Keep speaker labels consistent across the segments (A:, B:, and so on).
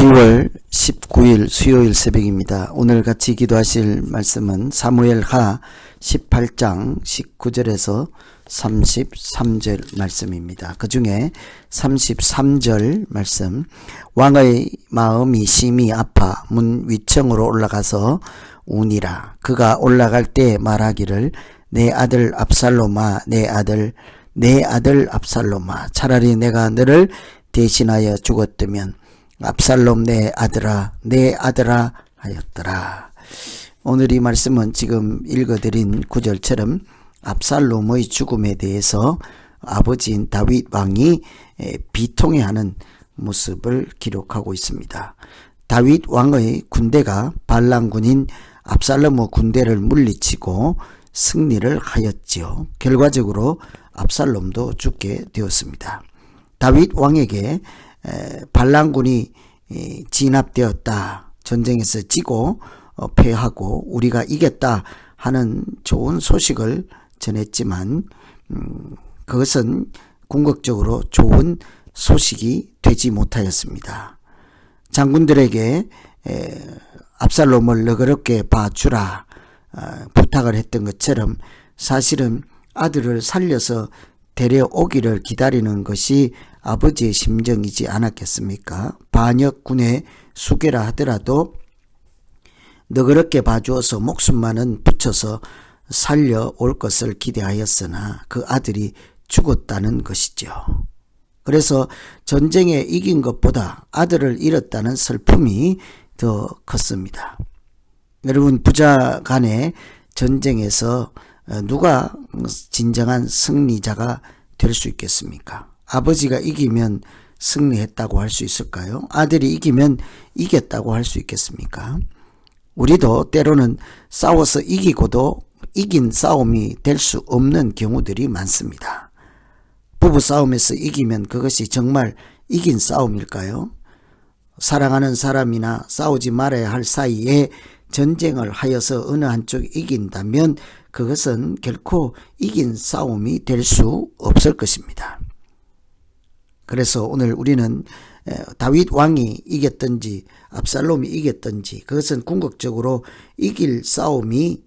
A: 10월 19일 수요일 새벽입니다. 오늘 같이 기도하실 말씀은 사무엘하 18장 19절에서 33절 말씀입니다. 그 중에 33절 말씀, 왕의 마음이 심히 아파 문 위층으로 올라가서 우니라. 그가 올라갈 때 말하기를 내 아들 압살롬아, 내 아들 압살롬아, 차라리 내가 너를 대신하여 죽었다면 압살롬 내 아들아 하였더라. 오늘 이 말씀은 지금 읽어드린 구절처럼 압살롬의 죽음에 대해서 아버지인 다윗 왕이 비통해하는 모습을 기록하고 있습니다. 다윗 왕의 군대가 반란군인 압살롬의 군대를 물리치고 승리를 하였지요. 결과적으로 압살롬도 죽게 되었습니다. 다윗 왕에게 반란군이 진압되었다, 전쟁에서 지고 패하고 우리가 이겼다 하는 좋은 소식을 전했지만 그것은 궁극적으로 좋은 소식이 되지 못하였습니다. 장군들에게 압살롬을 너그럽게 봐주라 부탁을 했던 것처럼 사실은 아들을 살려서 데려오기를 기다리는 것이 아버지의 심정이지 않았겠습니까? 반역군의 수괴라 하더라도 너그럽게 봐주어서 목숨만은 붙여서 살려올 것을 기대하였으나 그 아들이 죽었다는 것이죠. 그래서 전쟁에 이긴 것보다 아들을 잃었다는 슬픔이 더 컸습니다. 여러분, 부자 간의 전쟁에서 누가 진정한 승리자가 될 수 있겠습니까? 아버지가 이기면 승리했다고 할 수 있을까요? 아들이 이기면 이겼다고 할 수 있겠습니까? 우리도 때로는 싸워서 이기고도 이긴 싸움이 될 수 없는 경우들이 많습니다. 부부 싸움에서 이기면 그것이 정말 이긴 싸움일까요? 사랑하는 사람이나 싸우지 말아야 할 사이에 전쟁을 하여서 어느 한쪽이 이긴다면 그것은 결코 이긴 싸움이 될 수 없을 것입니다. 그래서 오늘 우리는 다윗 왕이 이겼든지 압살롬이 이겼든지 그것은 궁극적으로 이긴 싸움이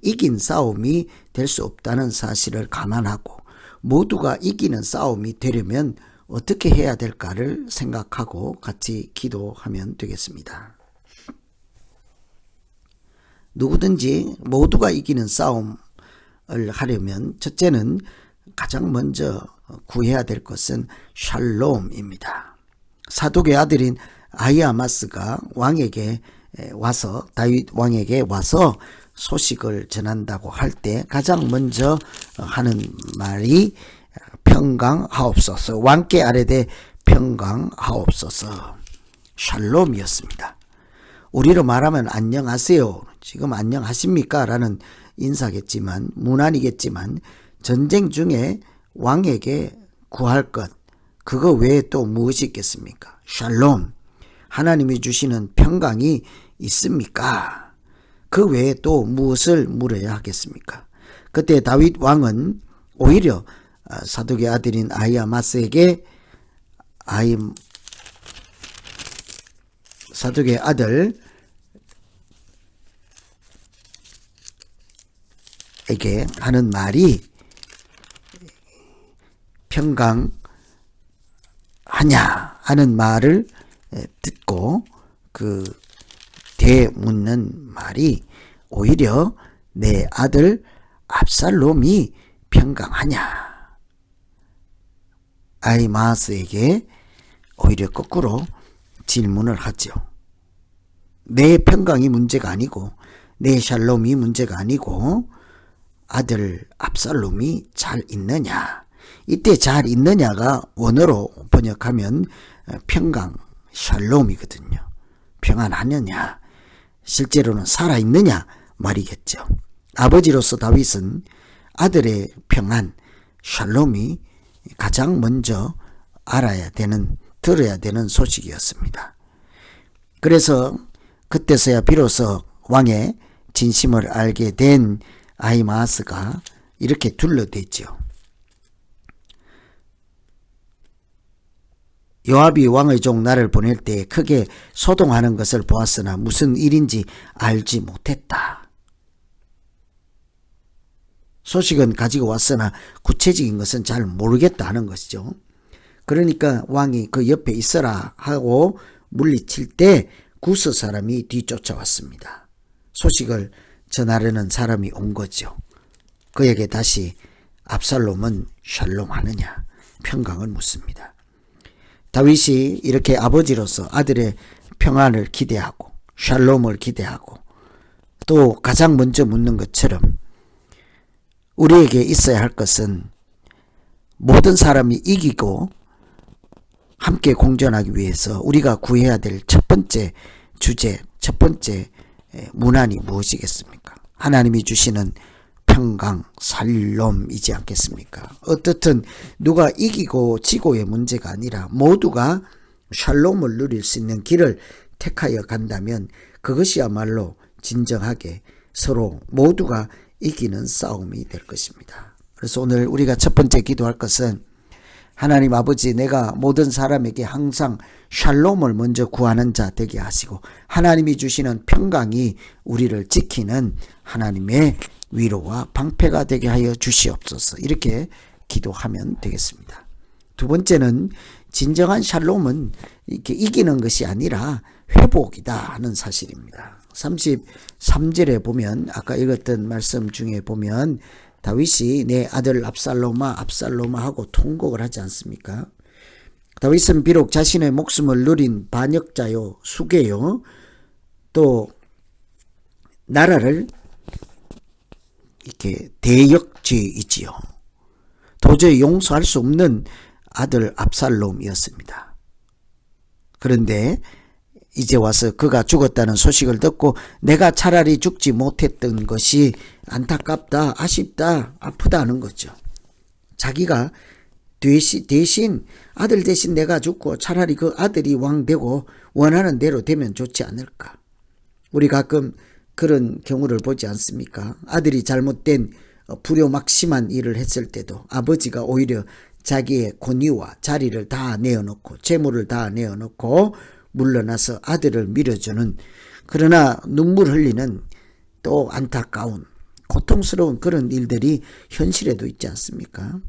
A: 될 수 없다는 사실을 감안하고 모두가 이기는 싸움이 되려면 어떻게 해야 될까를 생각하고 같이 기도하면 되겠습니다. 누구든지 모두가 이기는 싸움을 하려면 첫째는 가장 먼저 구해야 될 것은 샬롬입니다. 사독의 아들인 아히아마스가 왕에게 와서 다윗 왕에게 와서 소식을 전한다고 할 때 가장 먼저 하는 말이 평강하옵소서, 왕께 아뢰되 평강하옵소서, 샬롬이었습니다. 우리로 말하면 안녕하세요, 지금 안녕하십니까? 라는 인사겠지만 문안이겠지만 전쟁 중에 왕에게 구할 것, 그거 외에 또 무엇이 있겠습니까? 샬롬, 하나님이 주시는 평강이 있습니까? 그 외에 또 무엇을 물어야 하겠습니까? 그때 다윗 왕은 오히려 사독의 아들인 아히아마스에게 사독의 아들에게 하는 말이 평강하냐 하는 말을 듣고 그 되묻는 말이 오히려 내 아들 압살롬이 평강하냐, 아히마스에게 오히려 거꾸로 질문을 하죠. 내 평강이 문제가 아니고 내 샬롬이 문제가 아니고 아들 압살롬이 잘 있느냐. 이때 잘 있느냐가 원어로 번역하면 평강, 샬롬이거든요. 평안하느냐, 실제로는 살아있느냐 말이겠죠. 아버지로서 다윗은 아들의 평안, 샬롬이 가장 먼저 알아야 되는, 들어야 되는 소식이었습니다. 그래서 그때서야 비로소 왕의 진심을 알게 된 아히마스가 이렇게 둘러댔죠. 요압이 왕의 종 나를 보낼 때에 크게 소동하는 것을 보았으나 무슨 일인지 알지 못했다. 소식은 가지고 왔으나 구체적인 것은 잘 모르겠다 하는 것이죠. 그러니까 왕이 그 옆에 있어라 하고 물리칠 때 구스 사람이 뒤쫓아왔습니다. 소식을 전하려는 사람이 온 거죠. 그에게 다시 압살롬은 샬롬 하느냐 평강을 묻습니다. 다윗이 이렇게 아버지로서 아들의 평안을 기대하고 샬롬을 기대하고 또 가장 먼저 묻는 것처럼 우리에게 있어야 할 것은 모든 사람이 이기고 함께 공존하기 위해서 우리가 구해야 될 첫 번째 주제, 첫 번째 문안이 무엇이겠습니까? 하나님이 주시는 평강, 살롬이지 않겠습니까? 어떻든 누가 이기고 지고의 문제가 아니라 모두가 샬롬을 누릴 수 있는 길을 택하여 간다면 그것이야말로 진정하게 서로 모두가 이기는 싸움이 될 것입니다. 그래서 오늘 우리가 첫 번째 기도할 것은 하나님 아버지, 내가 모든 사람에게 항상 샬롬을 먼저 구하는 자 되게 하시고 하나님이 주시는 평강이 우리를 지키는 하나님의 위로와 방패가 되게 하여 주시옵소서. 이렇게 기도하면 되겠습니다. 두 번째는 진정한 샬롬은 이렇게 이기는 것이 아니라 회복이다 하는 사실입니다. 33절에 보면 아까 읽었던 말씀 중에 보면 다윗이 내 아들 압살롬아 압살롬아 하고 통곡을 하지 않습니까? 다윗은 비록 자신의 목숨을 누린 반역자요 수괴요 또 나라를 이렇게 대역죄이지요. 도저히 용서할 수 없는 아들 압살롬이었습니다. 그런데 이제 와서 그가 죽었다는 소식을 듣고 내가 차라리 죽지 못했던 것이 안타깝다, 아쉽다, 아프다 하는 거죠. 자기가 대신 아들 대신 내가 죽고 차라리 그 아들이 왕 되고 원하는 대로 되면 좋지 않을까. 우리 가끔 그런 경우를 보지 않습니까? 아들이 잘못된 불효막심한 일을 했을 때도 아버지가 오히려 자기의 권위와 자리를 다 내어놓고 재물을 다 내어놓고 물러나서 아들을 밀어주는, 그러나 눈물 흘리는 또 안타까운 고통스러운 그런 일들이 현실에도 있지 않습니까?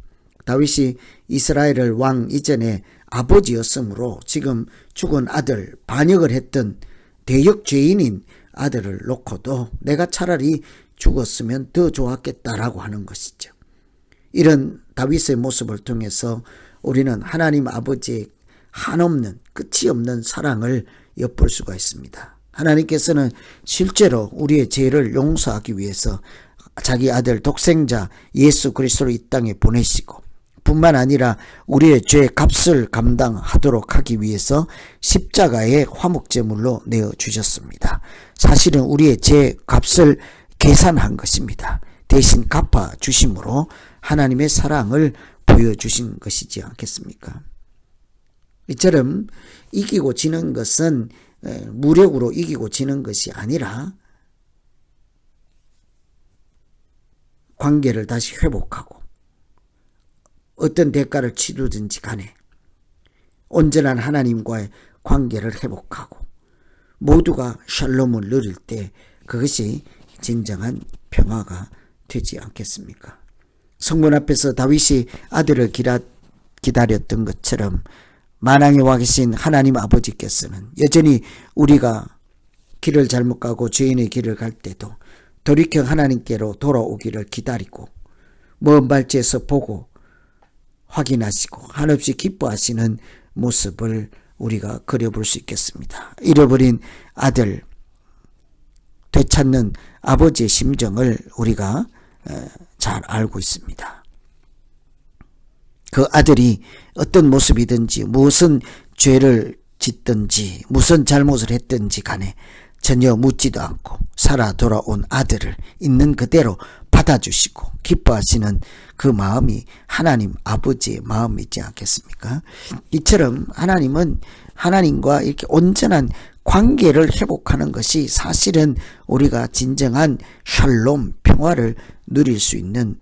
A: 다윗이 이스라엘을 왕 이전에 아버지였으므로 지금 죽은 아들, 반역을 했던 대역 죄인인 아들을 놓고도 내가 차라리 죽었으면 더 좋았겠다라고 하는 것이죠. 이런 다윗의 모습을 통해서 우리는 하나님 아버지의 한없는 끝이 없는 사랑을 엿볼 수가 있습니다. 하나님께서는 실제로 우리의 죄를 용서하기 위해서 자기 아들 독생자 예수 그리스도를 이 땅에 보내시고 뿐만 아니라 우리의 죄의 값을 감당하도록 하기 위해서 십자가의 화목제물로 내어주셨습니다. 사실은 우리의 죄 값을 계산한 것입니다. 대신 갚아주심으로 하나님의 사랑을 보여주신 것이지 않겠습니까? 이처럼 이기고 지는 것은 무력으로 이기고 지는 것이 아니라 관계를 다시 회복하고 어떤 대가를 치르든지 간에 온전한 하나님과의 관계를 회복하고 모두가 샬롬을 누릴 때 그것이 진정한 평화가 되지 않겠습니까? 성문 앞에서 다윗이 아들을 기다렸던 것처럼 만왕에 와 계신 하나님 아버지께서는 여전히 우리가 길을 잘못 가고 죄인의 길을 갈 때도 돌이켜 하나님께로 돌아오기를 기다리고 먼 발치에서 보고 확인하시고 한없이 기뻐하시는 모습을 우리가 그려볼 수 있겠습니다. 잃어버린 아들, 되찾는 아버지의 심정을 우리가 잘 알고 있습니다. 그 아들이 어떤 모습이든지 무슨 죄를 짓든지 무슨 잘못을 했든지 간에 전혀 묻지도 않고 살아 돌아온 아들을 있는 그대로 받아주시고 기뻐하시는 그 마음이 하나님 아버지의 마음이지 않겠습니까? 이처럼 하나님은 하나님과 이렇게 온전한 관계를 회복하는 것이 사실은 우리가 진정한 샬롬 평화를 누릴 수 있는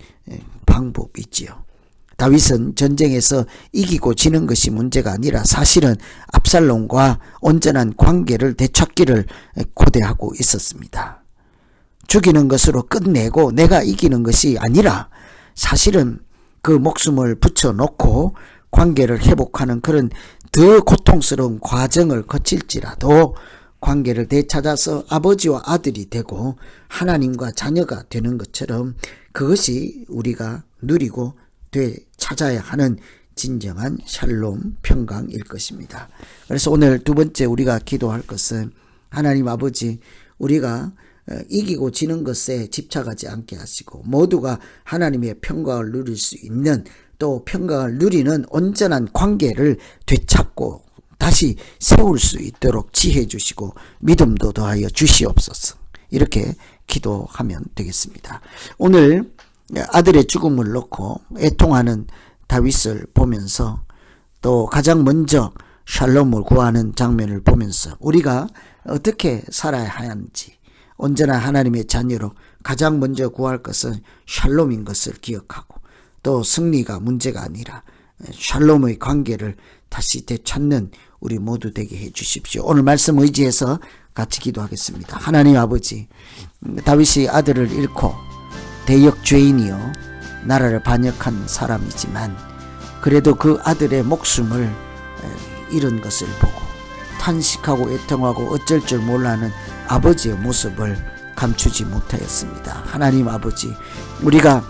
A: 방법이지요. 다윗은 전쟁에서 이기고 지는 것이 문제가 아니라 사실은 압살롬과 온전한 관계를 되찾기를 고대하고 있었습니다. 죽이는 것으로 끝내고 내가 이기는 것이 아니라 사실은 그 목숨을 붙여놓고 관계를 회복하는 그런 더 고통스러운 과정을 거칠지라도 관계를 되찾아서 아버지와 아들이 되고 하나님과 자녀가 되는 것처럼 그것이 우리가 누리고 되찾아야 하는 진정한 샬롬 평강일 것입니다. 그래서 오늘 두 번째 우리가 기도할 것은 하나님 아버지, 우리가 이기고 지는 것에 집착하지 않게 하시고 모두가 하나님의 평강을 누릴 수 있는, 또 평강을 누리는 온전한 관계를 되찾고 다시 세울 수 있도록 지혜 주시고 믿음도 더하여 주시옵소서. 이렇게 기도하면 되겠습니다. 오늘 아들의 죽음을 놓고 애통하는 다윗을 보면서 또 가장 먼저 샬롬을 구하는 장면을 보면서 우리가 어떻게 살아야 하는지, 온전한 하나님의 자녀로 가장 먼저 구할 것은 샬롬인 것을 기억하고, 또 승리가 문제가 아니라 샬롬의 관계를 다시 되찾는 우리 모두 되게 해 주십시오. 오늘 말씀 의지해서 같이 기도하겠습니다. 하나님 아버지, 다윗이 아들을 잃고 대역 죄인이요 나라를 반역한 사람이지만 그래도 그 아들의 목숨을 잃은 것을 보고 탄식하고 애통하고 어쩔 줄 몰라하는 아버지의 모습을 감추지 못하였습니다. 하나님 아버지, 우리가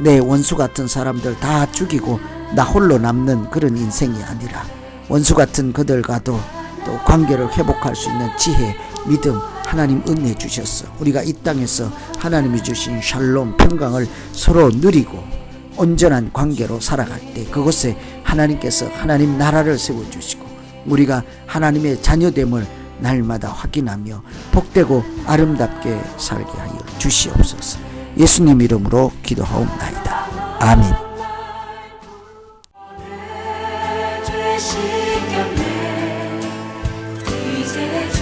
A: 내 원수 같은 사람들 다 죽이고 나 홀로 남는 그런 인생이 아니라 원수 같은 그들과도 또 관계를 회복할 수 있는 지혜, 믿음 하나님 은혜 주셨어. 우리가 이 땅에서 하나님이 주신 샬롬 평강을 서로 누리고 온전한 관계로 살아갈 때 그곳에 하나님께서 하나님 나라를 세워주시고 우리가 하나님의 자녀됨을 날마다 확인하며 복되고 아름답게 살게 하여 주시옵소서. 예수님 이름으로 기도하옵나이다. 아멘.
B: 이제